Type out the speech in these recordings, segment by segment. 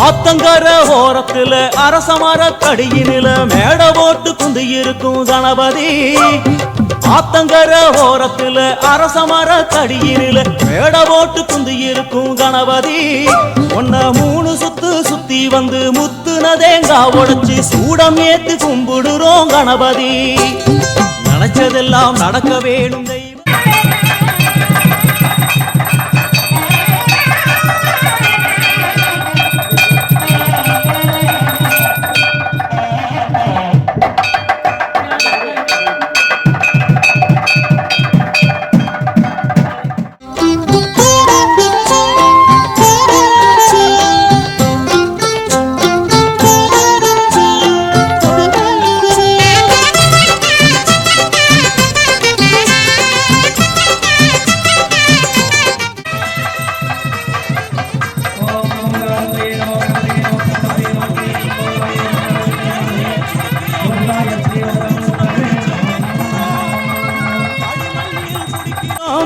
ஆத்தங்கர ஓரத்துல அரசமர கடியினில மேட போட்டு குந்தி இருக்கும் கணபதி. ஆத்தங்கர ஓரத்துல அரசமர கடியினில மேட போட்டு குந்தி இருக்கும் கணபதி. ஒன்ன 3 சுத்து சுத்தி வந்து முத்துன தேங்காய் உடைச்சு சூடம் ஏத்து கும்பிடுறோம் கணபதி. நினைச்சதெல்லாம் நடக்க வேணும் தெய்வம்.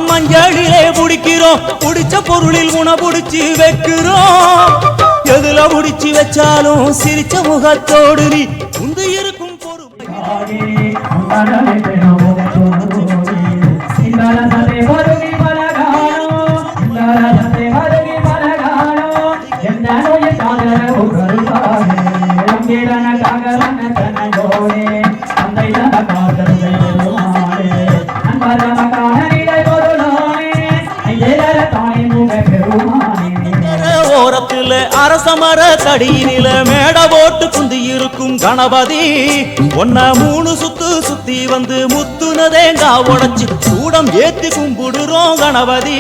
மஞ்சளிலே புடிக்கிறோம், புடிச்ச பொருளில் உணபுடிச்சு வைக்கிறோம். எதுல புடிச்சு வச்சாலும் சிரிச்ச முகத்தோடு நீ உந்து இருக்கும் பொறுமை. ஓரத்துல அரசமர கடியினில மேட போட்டு குந்தி இருக்கும் கணபதி. ஒன்ன 3 சுத்து சுத்தி வந்து முத்துன தேங்காய் உடைச்சு சூடம் ஏத்தி கும்பிடுறோம் கணபதி.